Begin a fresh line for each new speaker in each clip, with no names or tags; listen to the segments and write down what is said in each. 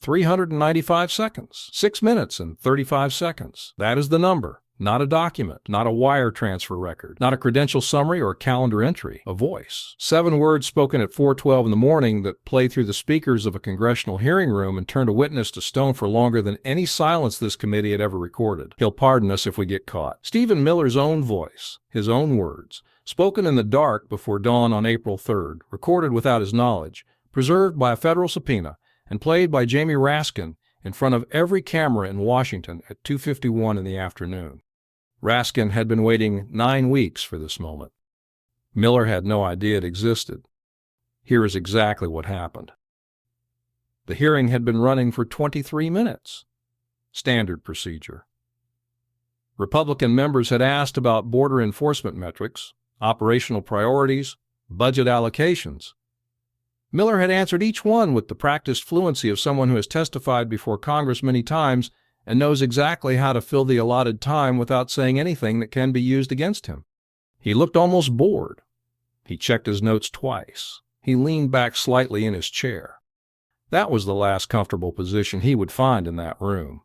395 seconds, 6 minutes and 35 seconds. That is the number. Not a document, not a wire transfer record, not a credential summary or calendar entry, a voice. 7 words spoken at 4:12 in the morning that play through the speakers of a congressional hearing room and turned a witness to stone for longer than any silence this committee had ever recorded. He'll pardon us if we get caught. Stephen Miller's own voice, his own words, spoken in the dark before dawn on April 3rd, recorded without his knowledge, preserved by a federal subpoena, and played by Jamie Raskin in front of every camera in Washington at 2:51 in the afternoon. Raskin had been waiting 9 weeks for this moment. Miller had no idea it existed. Here is exactly what happened. The hearing had been running for 23 minutes. Standard procedure. Republican members had asked about border enforcement metrics, operational priorities, budget allocations. Miller had answered each one with the practiced fluency of someone who has testified before Congress many times and knows exactly how to fill the allotted time without saying anything that can be used against him. He looked almost bored. He checked his notes twice. He leaned back slightly in his chair. That was the last comfortable position he would find in that room.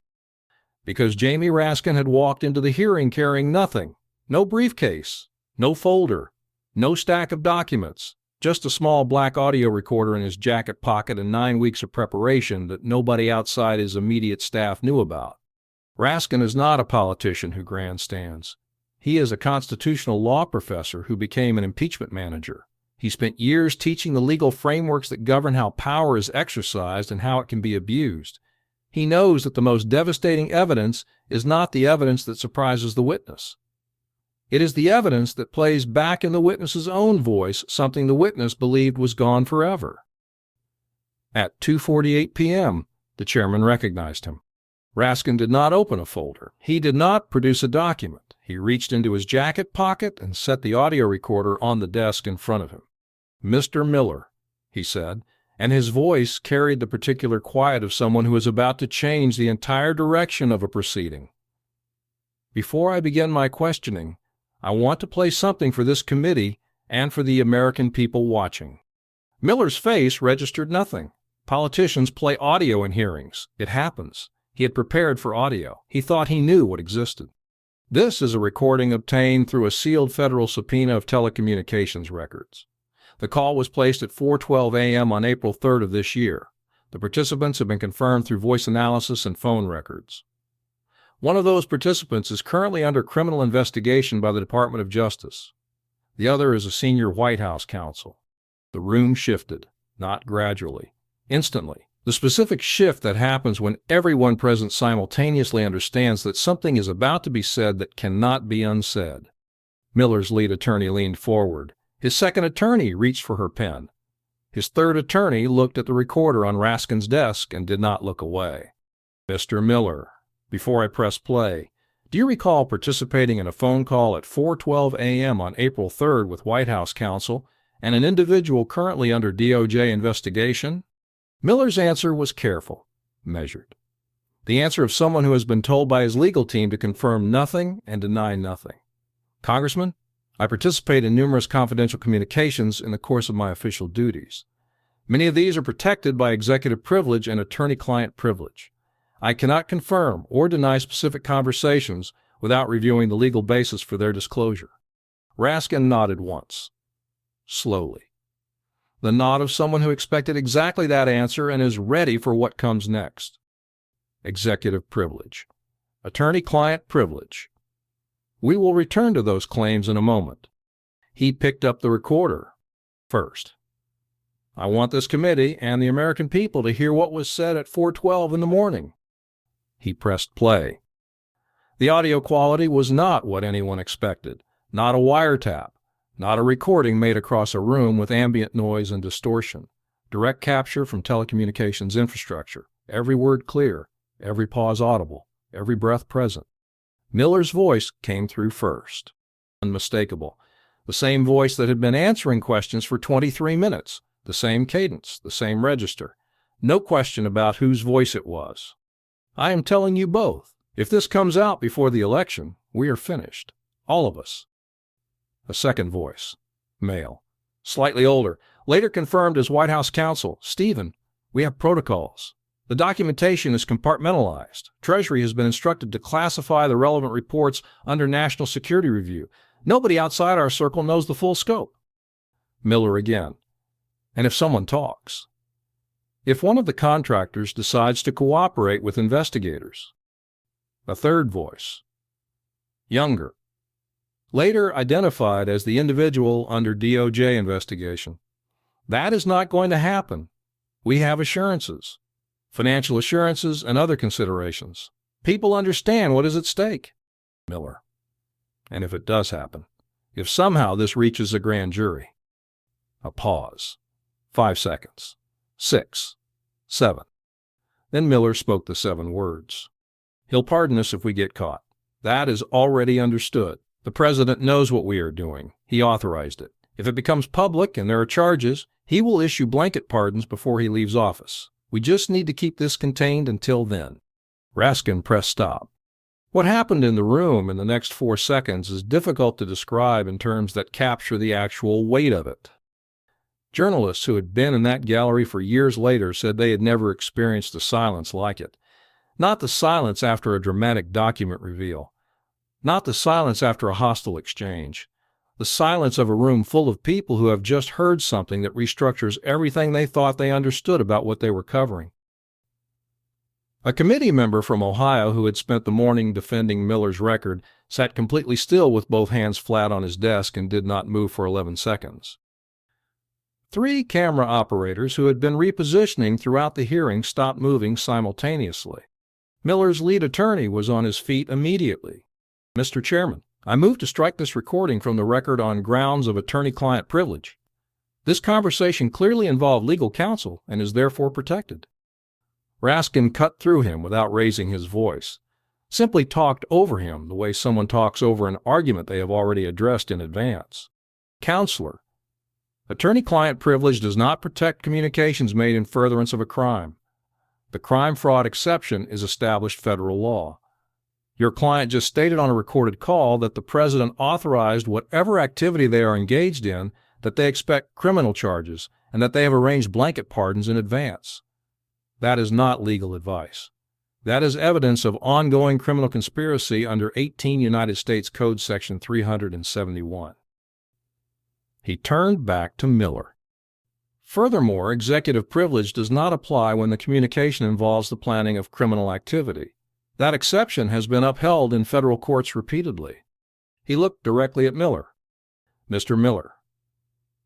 Because Jamie Raskin had walked into the hearing carrying nothing, no briefcase, no folder, no stack of documents, just a small black audio recorder in his jacket pocket and 9 weeks of preparation that nobody outside his immediate staff knew about. Raskin is not a politician who grandstands. He is a constitutional law professor who became an impeachment manager. He spent years teaching the legal frameworks that govern how power is exercised and how it can be abused. He knows that the most devastating evidence is not the evidence that surprises the witness. It is the evidence that plays back in the witness's own voice something the witness believed was gone forever. At 2:48 p.m., the chairman recognized him. Raskin did not open a folder. He did not produce a document. He reached into his jacket pocket and set the audio recorder on the desk in front of him. "Mr. Miller," he said, and his voice carried the particular quiet of someone who is about to change the entire direction of a proceeding. "Before I begin my questioning, I want to play something for this committee and for the American people watching." Miller's face registered nothing. Politicians play audio in hearings. It happens. He had prepared for audio. He thought he knew what existed. This is a recording obtained through a sealed federal subpoena of telecommunications records. The call was placed at 4:12 a.m. on April 3rd of this year. The participants have been confirmed through voice analysis and phone records. One of those participants is currently under criminal investigation by the Department of Justice. The other is a senior White House counsel. The room shifted, not gradually, instantly. The specific shift that happens when everyone present simultaneously understands that something is about to be said that cannot be unsaid. Miller's lead attorney leaned forward. His second attorney reached for her pen. His third attorney looked at the recorder on Raskin's desk and did not look away. "Mr. Miller, before I press play, do you recall participating in a phone call at 4:12 a.m. on April 3rd with White House counsel and an individual currently under DOJ investigation?" Miller's answer was careful, measured. The answer of someone who has been told by his legal team to confirm nothing and deny nothing. "Congressman, I participate in numerous confidential communications in the course of my official duties. Many of these are protected by executive privilege and attorney-client privilege. I cannot confirm or deny specific conversations without reviewing the legal basis for their disclosure." Raskin nodded once, slowly. The nod of someone who expected exactly that answer and is ready for what comes next. Executive privilege. Attorney-client privilege. We will return to those claims in a moment. He picked up the recorder first. "I want this committee and the American people to hear what was said at 4:12 in the morning." He pressed play. The audio quality was not what anyone expected. Not a wiretap. Not a recording made across a room with ambient noise and distortion. Direct capture from telecommunications infrastructure. Every word clear. Every pause audible. Every breath present. Miller's voice came through first. Unmistakable. The same voice that had been answering questions for 23 minutes. The same cadence. The same register. No question about whose voice it was. "I am telling you both. If this comes out before the election, we are finished. All of us." A second voice, male, slightly older, later confirmed as White House counsel. "Stephen, we have protocols. The documentation is compartmentalized. Treasury has been instructed to classify the relevant reports under national security review. Nobody outside our circle knows the full scope. Miller again. And if someone talks? If one of the contractors decides to cooperate with investigators? A third voice. Younger. Later identified as the individual under DOJ investigation. That is not going to happen. We have assurances, financial assurances, and other considerations. People understand what is at stake. Miller. And if it does happen, if somehow this reaches a grand jury? A pause. 5 seconds. 6. 7. Then Miller spoke the 7 words. He'll pardon us if we get caught. That is already understood. The president knows what we are doing. He authorized it. If it becomes public and there are charges, he will issue blanket pardons before he leaves office. We just need to keep this contained until then. Raskin pressed stop. What happened in the room in the next 4 seconds is difficult to describe in terms that capture the actual weight of it. Journalists who had been in that gallery for years later said they had never experienced a silence like it. Not the silence after a dramatic document reveal. Not the silence after a hostile exchange. The silence of a room full of people who have just heard something that restructures everything they thought they understood about what they were covering. A committee member from Ohio who had spent the morning defending Miller's record sat completely still with both hands flat on his desk and did not move for 11 seconds. 3 camera operators who had been repositioning throughout the hearing stopped moving simultaneously. Miller's lead attorney was on his feet immediately. Mr. Chairman, I move to strike this recording from the record on grounds of attorney-client privilege. This conversation clearly involved legal counsel and is therefore protected. Raskin cut through him without raising his voice, simply talked over him the way someone talks over an argument they have already addressed in advance. Counselor, attorney-client privilege does not protect communications made in furtherance of a crime. The crime-fraud exception is established federal law. Your client just stated on a recorded call that the president authorized whatever activity they are engaged in, that they expect criminal charges, and that they have arranged blanket pardons in advance. That is not legal advice. That is evidence of ongoing criminal conspiracy under 18 United States Code Section 371. He turned back to Miller. Furthermore, executive privilege does not apply when the communication involves the planning of criminal activity. That exception has been upheld in federal courts repeatedly. He looked directly at Miller. Mr. Miller,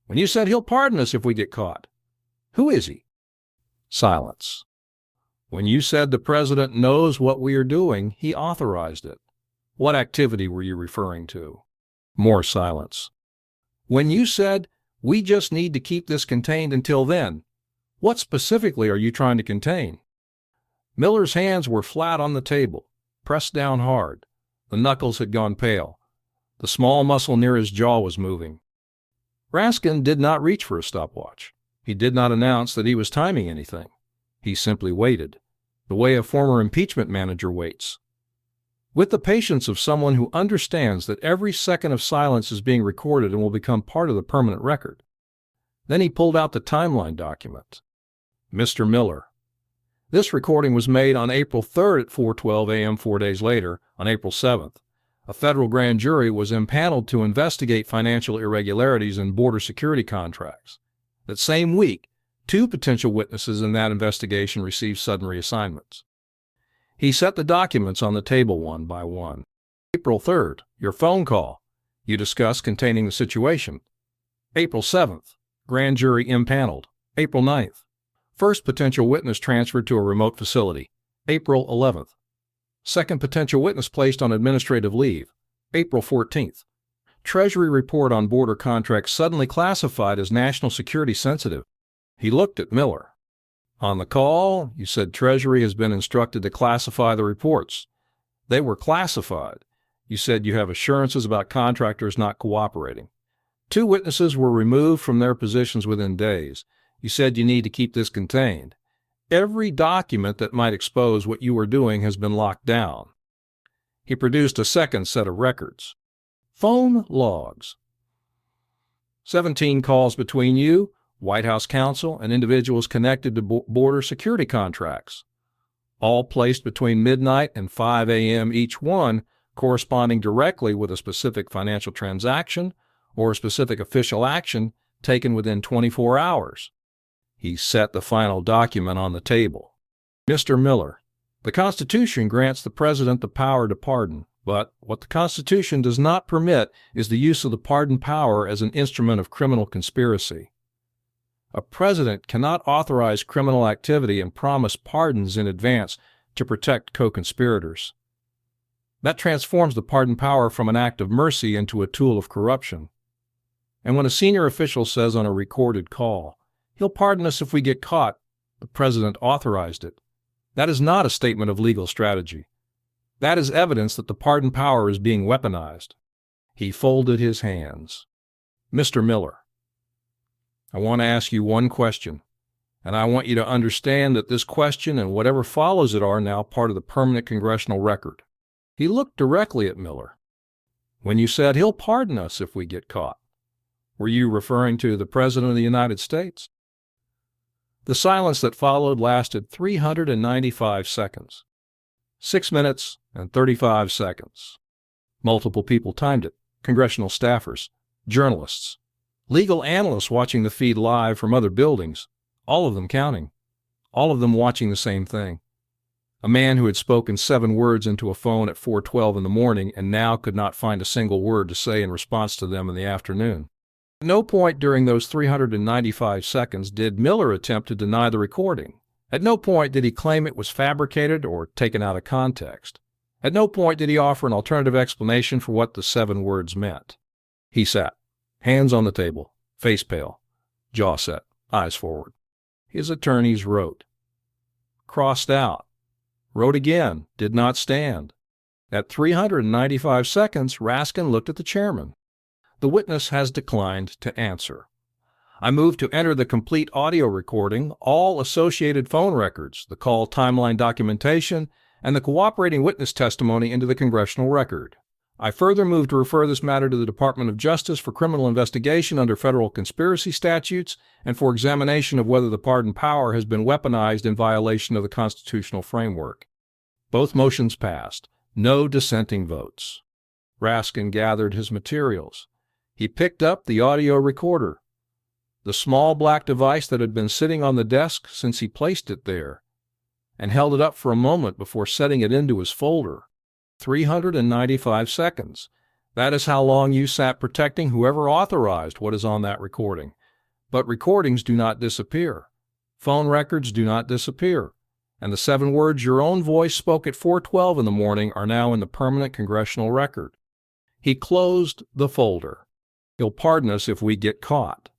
when you said he'll pardon us if we get caught, who is he? Silence. When you said the president knows what we are doing, he authorized it. What activity were you referring to? More silence. When you said, we just need to keep this contained until then, what specifically are you trying to contain? Miller's hands were flat on the table, pressed down hard. The knuckles had gone pale. The small muscle near his jaw was moving. Raskin did not reach for a stopwatch. He did not announce that he was timing anything. He simply waited, the way a former impeachment manager waits. With the patience of someone who understands that every second of silence is being recorded and will become part of the permanent record. Then he pulled out the timeline document. Mr. Miller. This recording was made on April 3rd at 4:12 a.m. 4 days later, on April 7th. A federal grand jury was impaneled to investigate financial irregularities in border security contracts. That same week, 2 potential witnesses in that investigation received sudden reassignments. He set the documents on the table one by one. April 3rd, your phone call. You discussed containing the situation. April 7th, grand jury impaneled. April 9th, first potential witness transferred to a remote facility. April 11th, second potential witness placed on administrative leave. April 14th, Treasury report on border contracts suddenly classified as national security sensitive. He looked at Miller. On the call, you said Treasury has been instructed to classify the reports. They were classified. You said you have assurances about contractors not cooperating. 2 witnesses were removed from their positions within days. You said you need to keep this contained. Every document that might expose what you were doing has been locked down. He produced a second set of records. Phone logs. 17 calls between you, White House counsel, and individuals connected to border security contracts. all placed between midnight and 5 a.m. each one, corresponding directly with a specific financial transaction or a specific official action taken within 24 hours. He set the final document on the table. Mr. Miller, the Constitution grants the President the power to pardon, but what the Constitution does not permit is the use of the pardon power as an instrument of criminal conspiracy. A president cannot authorize criminal activity and promise pardons in advance to protect co-conspirators. That transforms the pardon power from an act of mercy into a tool of corruption. And when a senior official says on a recorded call, "He'll pardon us if we get caught," the president authorized it. That is not a statement of legal strategy. That is evidence that the pardon power is being weaponized. He folded his hands. Mr. Miller, I want to ask you one question, and I want you to understand that this question and whatever follows it are now part of the permanent congressional record. He looked directly at Miller. When you said, "He'll pardon us if we get caught," were you referring to the President of the United States? The silence that followed lasted 395 seconds. 6 minutes and 35 seconds. Multiple people timed it. Congressional staffers, journalists, legal analysts watching the feed live from other buildings, all of them counting, all of them watching the same thing. A man who had spoken 7 words into a phone at 4:12 in the morning and now could not find a single word to say in response to them in the afternoon. At no point during those 395 seconds did Miller attempt to deny the recording. At no point did he claim it was fabricated or taken out of context. At no point did he offer an alternative explanation for what the 7 words meant. He sat, hands on the table, face pale, jaw set, eyes forward. His attorneys wrote. Crossed out. Wrote again, did not stand. At 395 seconds, Raskin looked at the chairman. The witness has declined to answer. I move to enter the complete audio recording, all associated phone records, the call timeline documentation, and the cooperating witness testimony into the congressional record. I further move to refer this matter to the Department of Justice for criminal investigation under federal conspiracy statutes and for examination of whether the pardon power has been weaponized in violation of the constitutional framework. Both motions passed. No dissenting votes. Raskin gathered his materials. He picked up the audio recorder, the small black device that had been sitting on the desk since he placed it there, and held it up for a moment before setting it into his folder. 395 seconds. That is how long you sat protecting whoever authorized what is on that recording. But recordings do not disappear. Phone records do not disappear. And the 7 words your own voice spoke at 4:12 in the morning are now in the permanent congressional record. He closed the folder. He'll pardon us if we get caught.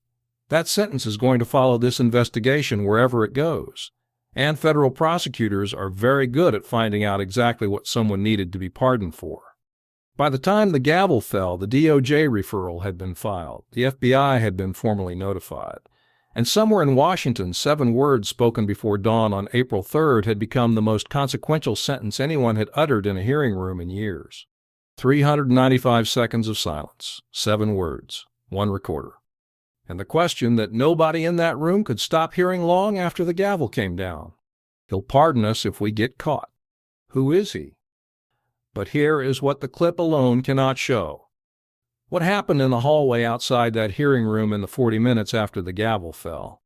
That sentence is going to follow this investigation wherever it goes. And federal prosecutors are very good at finding out exactly what someone needed to be pardoned for. By the time the gavel fell, the DOJ referral had been filed. The FBI had been formally notified. And somewhere in Washington, 7 words spoken before dawn on April 3rd had become the most consequential sentence anyone had uttered in a hearing room in years. 395 seconds of silence, 7 words, 1 recorder. And the question that nobody in that room could stop hearing long after the gavel came down. He'll pardon us if we get caught. Who is he? But here is what the clip alone cannot show. What happened in the hallway outside that hearing room in the 40 minutes after the gavel fell?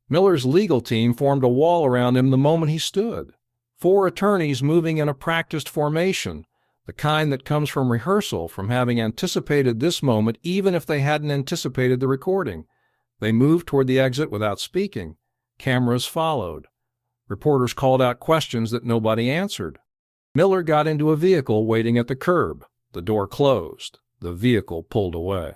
Miller's legal team formed a wall around him the moment he stood. 4 attorneys moving in a practiced formation, the kind that comes from rehearsal, from having anticipated this moment even if they hadn't anticipated the recording. They moved toward the exit without speaking. Cameras followed. Reporters called out questions that nobody answered. Miller got into a vehicle waiting at the curb. The door closed. The vehicle pulled away.